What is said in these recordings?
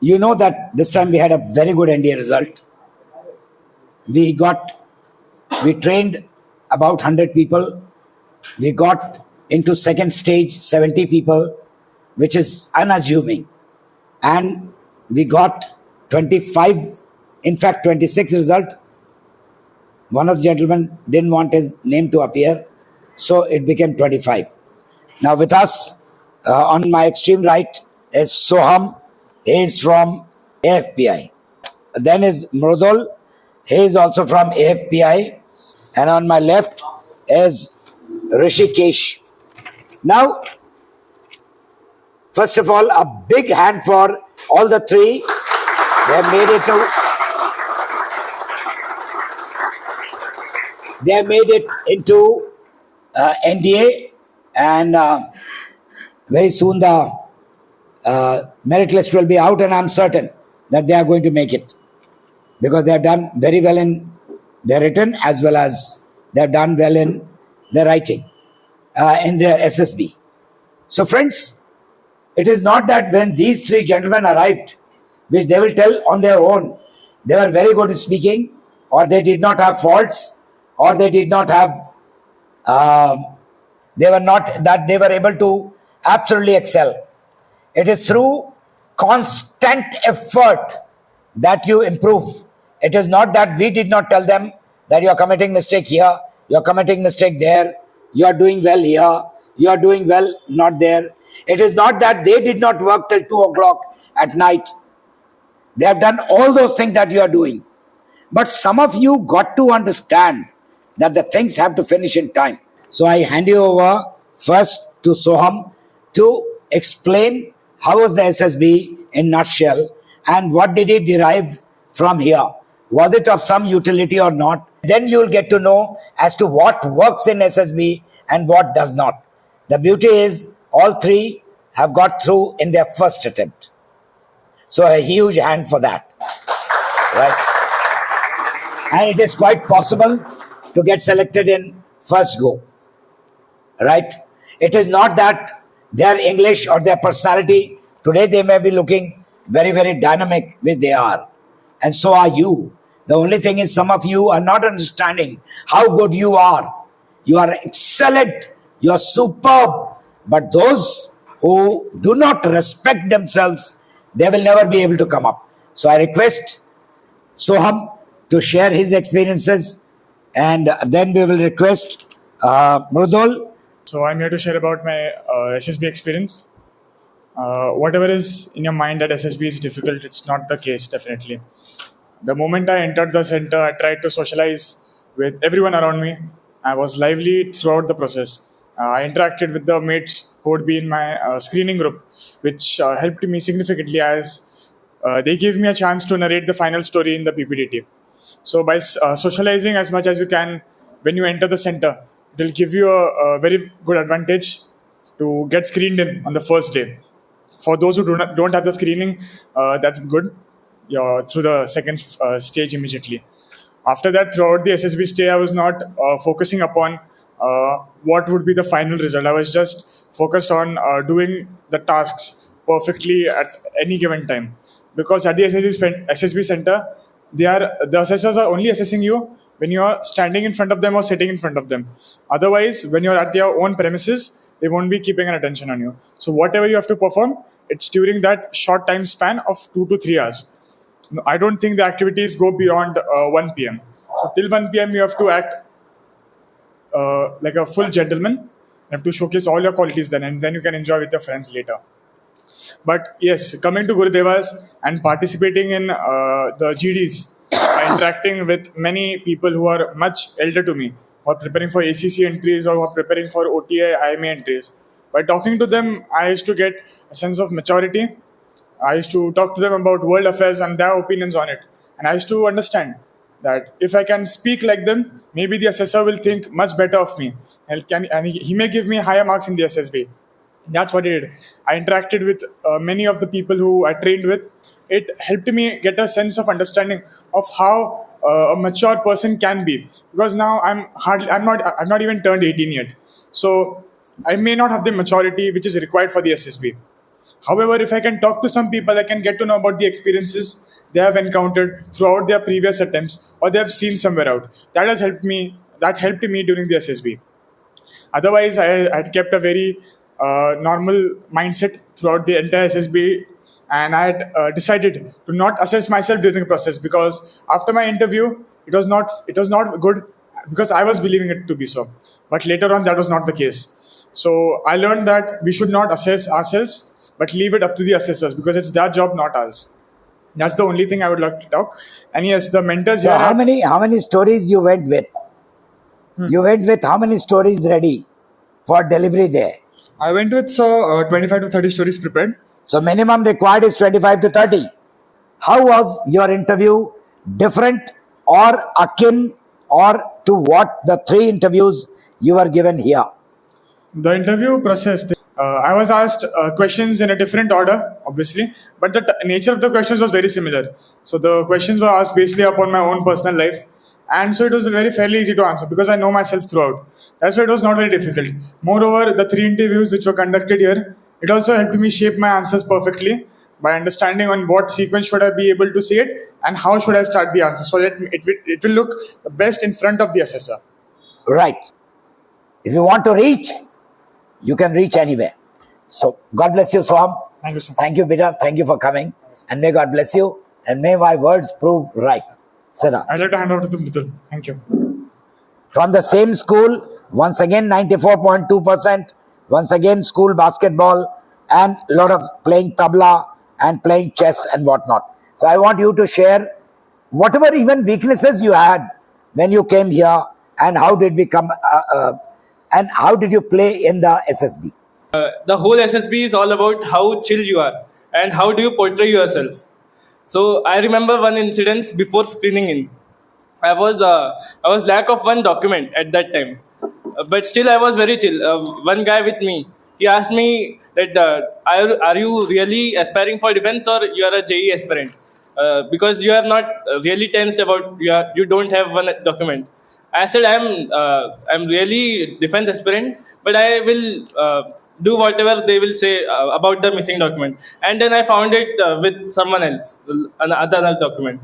You know that this time we had a very good NDA result. We trained about 100 people. We got into second stage 70 people, which is unassuming. And we got 25, in fact 26 result. One of the gentlemen didn't want his name to appear, so it became 25. Now with us, on my extreme right is Sohum. He is from AFPI. Then is Mrudul. He is also from AFPI. And on my left is Rishik. Now, first of all, a big hand for all the three. They have made it into NDA, and very soon the merit list will be out, and I'm certain that they are going to make it, because they have done very well in their written as well as they have done well in their writing, in their SSB. So friends, it is not that when these three gentlemen arrived, which they will tell on their own, they were very good at speaking, or they did not have faults, or they did not have, they were able to absolutely excel. It is through constant effort that you improve. It is not that we did not tell them that you are committing mistake here, you are committing mistake there, you are doing well here, you are doing well not there. It is not that they did not work till 2 o'clock at night. They have done all those things that you are doing. But some of you got to understand that the things have to finish in time. So I hand you over first to Sohum to explain how was the SSB in nutshell and what did it derive from here. Was it of some utility or not? Then you will get to know as to what works in SSB and what does not. The beauty is all three have got through in their first attempt. So a huge hand for that. Right? And it is quite possible to get selected in first go. Right? It is not that their English or their personality, today they may be looking very, very dynamic, which they are. And so are you. The only thing is some of you are not understanding how good you are. You are excellent. You are superb. But those who do not respect themselves, they will never be able to come up. So I request Sohum to share his experiences, and then we will request Mrudul. So I'm here to share about my SSB experience. Whatever is in your mind that SSB is difficult, it's not the case, definitely. The moment I entered the center, I tried to socialize with everyone around me. I was lively throughout the process. I interacted with the mates who would be in my screening group, which helped me significantly as they gave me a chance to narrate the final story in the PPDT. So by socializing as much as you can when you enter the center, it will give you a very good advantage to get screened in on the first day. For those who don't have the screening, that's good. You're through the second stage immediately. After that, throughout the SSB stay, I was not focusing upon what would be the final result. I was just focused on doing the tasks perfectly at any given time. Because at the SSB center, the assessors are only assessing you when you are standing in front of them or sitting in front of them. Otherwise, when you're at your own premises, they won't be keeping an attention on you. So whatever you have to perform, it's during that short time span of 2 to 3 hours. I don't think the activities go beyond 1 p.m. So till 1 p.m. you have to act like a full gentleman. You have to showcase all your qualities then, and then you can enjoy with your friends later. But yes, coming to GURUDEVA'S and participating in the GDs, interacting with many people who are much elder to me, who are preparing for ACC entries or who are preparing for OTA, IMA entries. By talking to them, I used to get a sense of maturity. I used to talk to them about world affairs and their opinions on it. And I used to understand that if I can speak like them, maybe the assessor will think much better of me. And he may give me higher marks in the SSB. That's what I did. I interacted with many of the people who I trained with. It helped me get a sense of understanding of how a mature person can be. Because now I've not even turned 18 yet. So I may not have the maturity which is required for the SSB. However, if I can talk to some people, I can get to know about the experiences they have encountered throughout their previous attempts or they have seen somewhere out. That has helped me. That helped me during the SSB. Otherwise, I had kept a very normal mindset throughout the entire SSB, and I had decided to not assess myself during the process, because after my interview, it was not good, because I was believing it to be so. But later on, that was not the case. So I learned that we should not assess ourselves, but leave it up to the assessors, because it's their job, not ours. That's the only thing I would like to talk. And yes, the mentors So here. how many stories you went with? You went with how many stories ready for delivery there? I went with 25 to 30 stories prepared. So minimum required is 25 to 30. How was your interview different or akin or to what the 3 interviews you were given here? The interview process, I was asked questions in a different order, obviously, but the nature of the questions was very similar. So the questions were asked basically upon my own personal life, and so it was very fairly easy to answer because I know myself throughout. That's why it was not very difficult. Moreover, the 3 interviews which were conducted here, it also helped me shape my answers perfectly by understanding on what sequence should I be able to say it and how should I start the answer so that it will look the best in front of the assessor. Right. If you want to reach, you can reach anywhere. So God bless you, Sohum. Thank you, sir. Thank you, Peter. Thank you for coming. And may God bless you. And may my words prove right. Sit down. I'd like to hand over to Mithul. Thank you. From the same school, once again 94.2%, once again school basketball and a lot of playing tabla and playing chess and whatnot. So I want you to share whatever even weaknesses you had when you came here, and how did we come and how did you play in the SSB? The whole SSB is all about how chill you are and how do you portray yourself. So I remember one incident before screening in. I was lack of one document at that time, but still I was very chill. One guy with me, he asked me that are you really aspiring for defense or you are a JE aspirant? Because you are not really tensed about you don't have one document. I said I'm really defense aspirant, but I will do whatever they will say about the missing document. And then I found it with someone else, another document.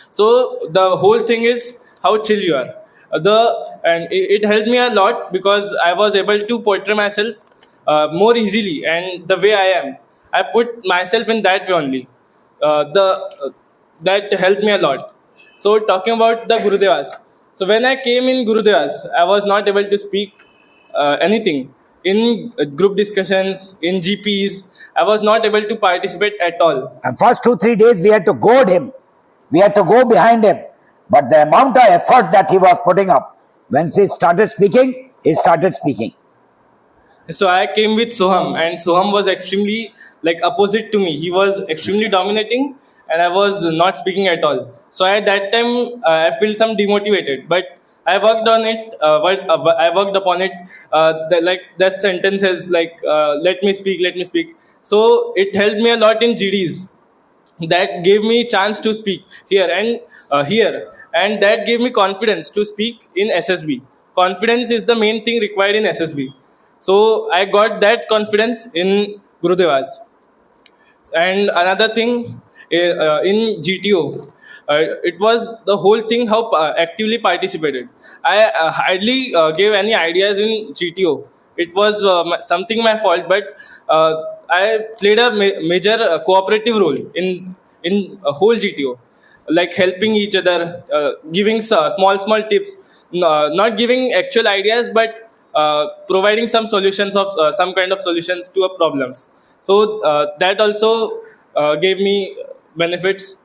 So the whole thing is how chill you are. And it helped me a lot because I was able to portray myself more easily, and the way I am, I put myself in that way only. That helped me a lot. So talking about the Gurudeva'S. So when I came in Gurudeva'S, I was not able to speak anything in group discussions, in GPs. I was not able to participate at all. And first 2-3 days we had to goad him. We had to go behind him. But the amount of effort that he was putting up, when he started speaking, he started speaking. So I came with Sohum, and Sohum was extremely opposite to me. He was extremely dominating, and I was not speaking at all. So at that time, I felt some demotivated. But I worked on it. I worked upon it. That sentence is "Let me speak, let me speak." So it helped me a lot in GDs. That gave me chance to speak here, and that gave me confidence to speak in SSB. Confidence is the main thing required in SSB. So I got that confidence in GURUDEVA'S. And another thing in GTO, it was the whole thing how actively participated. I hardly gave any ideas in GTO. It was something my fault, but I played a major cooperative role in a whole GTO, like helping each other, giving small tips, not giving actual ideas, but providing some solutions of some kind of solutions to a problems. So that also gave me benefits.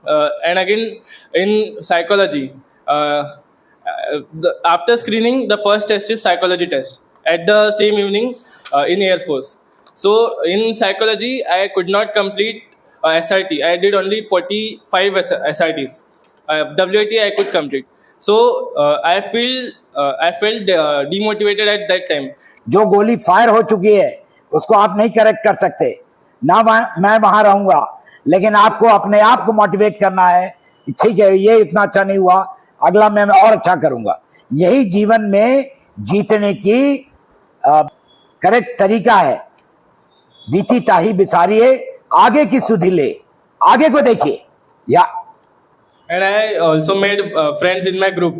And again, in psychology, after screening, the first test is psychology test at the same evening in Airforce. So in psychology, I could not complete SRT. I did only 45 SRTs. WIT I could complete. So I felt demotivated at that time. जो गोली fire हो चुकी है उसको आप नहीं correct कर सकते ना, मैं वहां रहूंगा, लेकिन आपको अपने आप को मोटिवेट करना है कि ठीक है ये इतना अच्छा नहीं हुआ, अगला मैं और अच्छा करूंगा. यही जीवन में जीतने की करेक्ट तरीका है. बीती ताही बिसारिए आगे की सुधि ले आगे को देखिए या And I also made friends in my group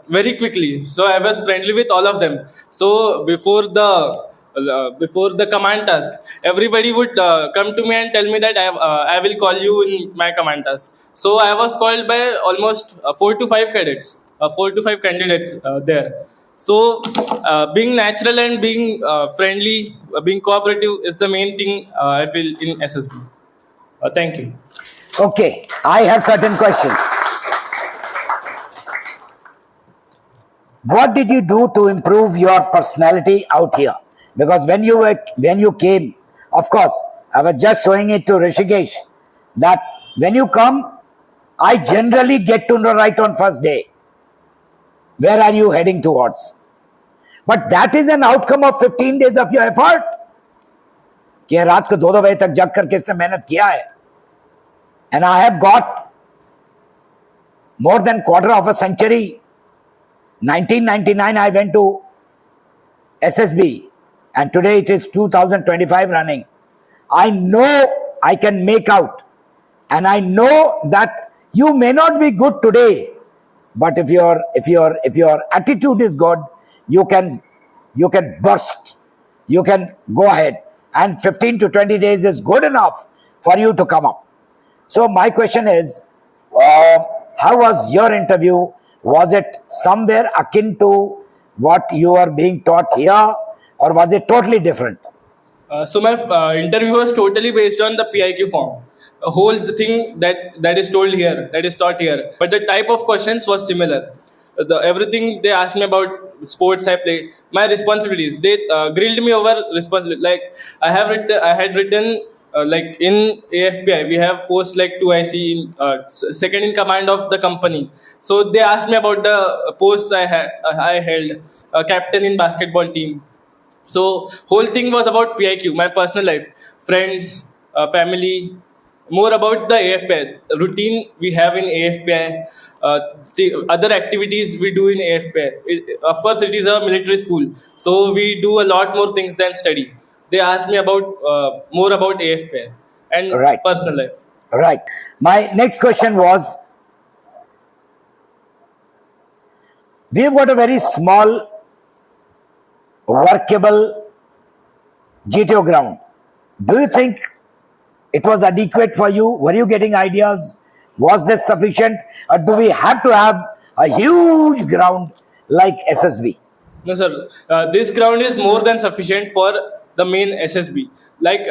very quickly. So I was friendly with all of them. So before the command task, everybody would come to me and tell me that I will call you in my command task. So I was called by almost 4 to 5 cadets, 4 to 5 candidates there. So being natural and being friendly, being cooperative is the main thing I feel in SSB. Thank you. okay, I have certain questions. What did you do to improve your personality out here? Because when you came, of course, I was just showing it to Rishikesh that when you come, I generally get to know right on first day where are you heading towards. But that is an outcome of 15 days of your effort. कि रात को 2-2 बजे तक जग करके इसने मेहनत किया है. And I have got more than quarter of a century. 1999 I went to SSB and today it is 2025 running. I know I can make out and I know that you may not be good today, but if your attitude is good, you can burst, you can go ahead, and 15 to 20 days is good enough for you to come up. So my question is, how was your interview? Was it somewhere akin to what you are being taught here, or was it totally different? So my interview was totally based on the PIQ form. The whole thing that is told here, that is taught here. But the type of questions was similar. Everything they asked me about sports I play, my responsibilities. They grilled me over responsibility. Like I had written like in AFPI, we have posts like 2IC, in, second in command of the company. So they asked me about the posts I held, captain in basketball team. So whole thing was about PIQ, my personal life, friends, family, more about the AFPI, routine we have in AFPI, the other activities we do in AFPI. Of course, it is a military school, so we do a lot more things than study. They asked me about more about AFPI and Right. personal life. Right. My next question was, we've got a very small, workable GTO ground. Do you think it was adequate for you? Were you getting ideas? Was this sufficient? Or do we have to have a huge ground like SSB? No, sir. This ground is more than sufficient for the main SSB. Like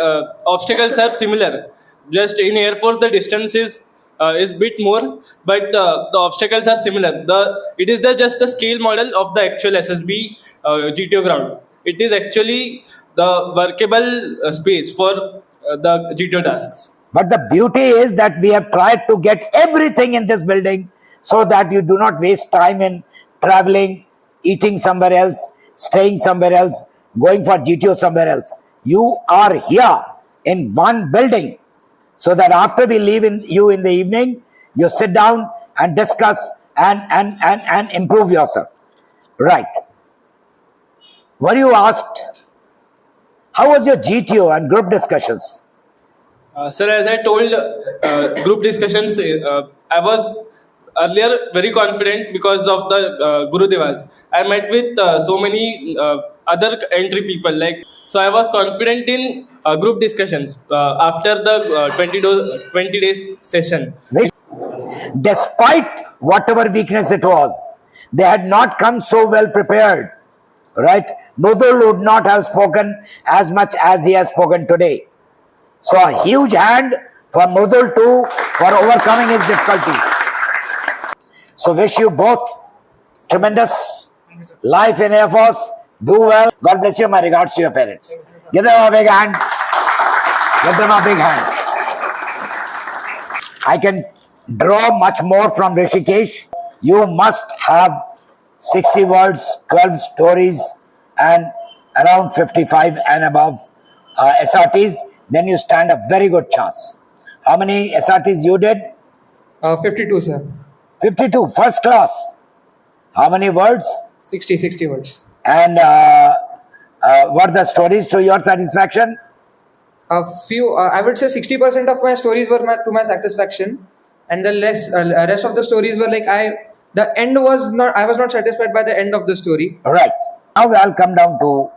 obstacles are similar. Just in Airforce, the distance is bit more, but the obstacles are similar. It is just the scale model of the actual SSB GTO ground. It is actually the workable space for the GTO tasks. But the beauty is that we have tried to get everything in this building so that you do not waste time in traveling, eating somewhere else, staying somewhere else, going for GTO somewhere else. You are here in one building so that after we leave you in the evening, you sit down and discuss and improve yourself. Right. Were you asked, how was your GTO and group discussions? Sir, as I told, group discussions, I was earlier very confident because of the GURUDEVA'S. I met with so many other entry people. So I was confident in group discussions after the 20 days session. Despite whatever weakness it was, they had not come so well prepared. Right? Nudul would not have spoken as much as he has spoken today. So a huge hand for Nudul too for overcoming his difficulty. So wish you both tremendous life in Air Force. Do well. God bless you. My regards to your parents. Give them a big hand. Give them a big hand. I can draw much more from Rishikesh. You must have 60 words, 12 stories, and around 55 and above SRTs. Then you stand a very good chance. How many SRTs you did? 52, sir. 52, first class. How many words? 60 words. And were the stories to your satisfaction? A few, I would say 60% of my stories were to my satisfaction, and the rest of the stories were like the end was not. I was not satisfied by the end of the story. All right. Now I'll come down to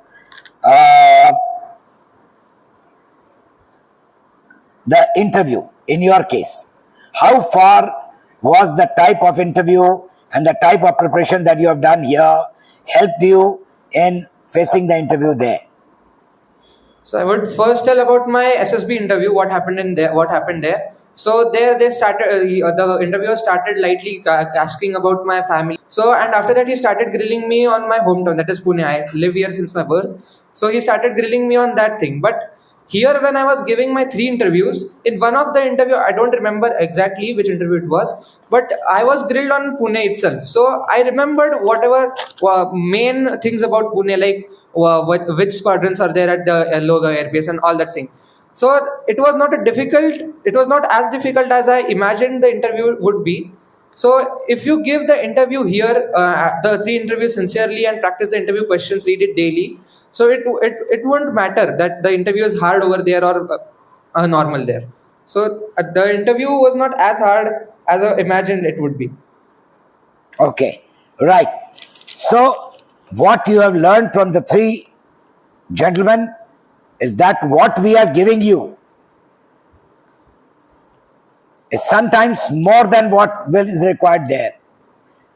the interview. In your case, how far was the type of interview and the type of preparation that you have done here helped you in facing the interview there? So I would first tell about my SSB interview. What happened in there? What happened there? So there they started. The interviewer started lightly asking about my family. So and after that he started grilling me on my hometown. That is Pune. I live here since my birth. So he started grilling me on that thing. But here when I was giving my 3 interviews, in one of the interview I don't remember exactly which interview it was, but I was grilled on Pune itself. So I remembered whatever main things about Pune, like which squadrons are there at the Loga airbase and all that thing. So it was not as difficult as I imagined the interview would be. So if you give the interview here, the 3 interviews sincerely and practice the interview questions, read it daily, so it won't matter that the interview is hard over there or normal there. So the interview was not as hard as I imagined it would be. Okay, right. So what you have learned from the 3 gentlemen is that what we are giving you is sometimes more than what is required there.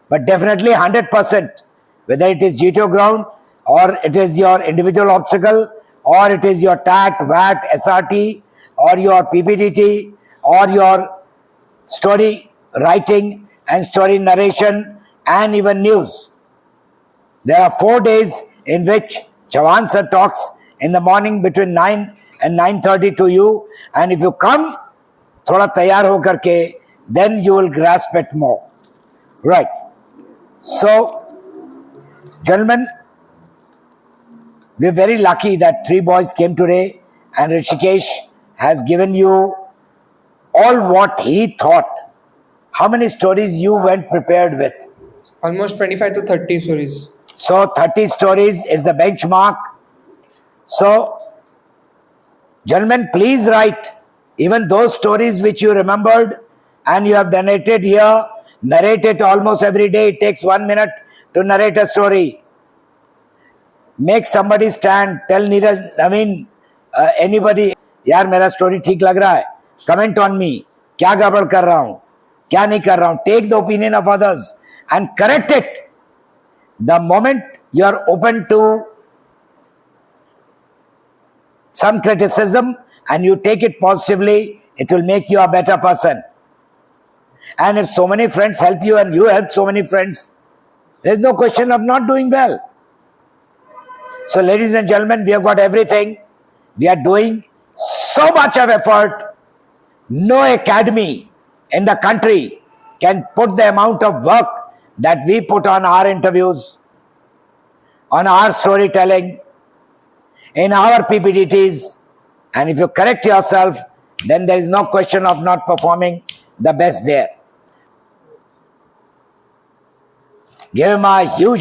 But definitely 100%, whether it is GTO ground or it is your individual obstacle or it is your TAT, VAT, SRT or your PPDT or your story writing and story narration and even news. There are 4 days in which Chavan sir talks in the morning between 9 and 9:30 to you, and if you come thoda taiyar ho karke, then you will grasp it more. Right. So, gentlemen, we're very lucky that 3 boys came today and Rishikesh has given you all what he thought. How many stories you went prepared with? Almost 25 to 30 stories. So 30 stories is the benchmark. So, gentlemen, please write even those stories which you remembered and you have narrated here. Narrate it almost every day. It takes 1 minute to narrate a story. Make somebody stand. Tell Neeraj, anybody, यार मेरा story ठीक लग रहा है. Comment on me. क्या गड़बड़ कर रहा हूँ? क्या नहीं कर रहा हूँ? Take the opinion of others and correct it. The moment you are open to some criticism and you take it positively, it will make you a better person. And if so many friends help you and you help so many friends, there is no question of not doing well. So ladies and gentlemen, we have got everything. We are doing so much of effort. No academy in the country can put the amount of work that we put on our interviews, on our storytelling, in our PPDTs. And if you correct yourself, then there is no question of not performing the best there. Give him a huge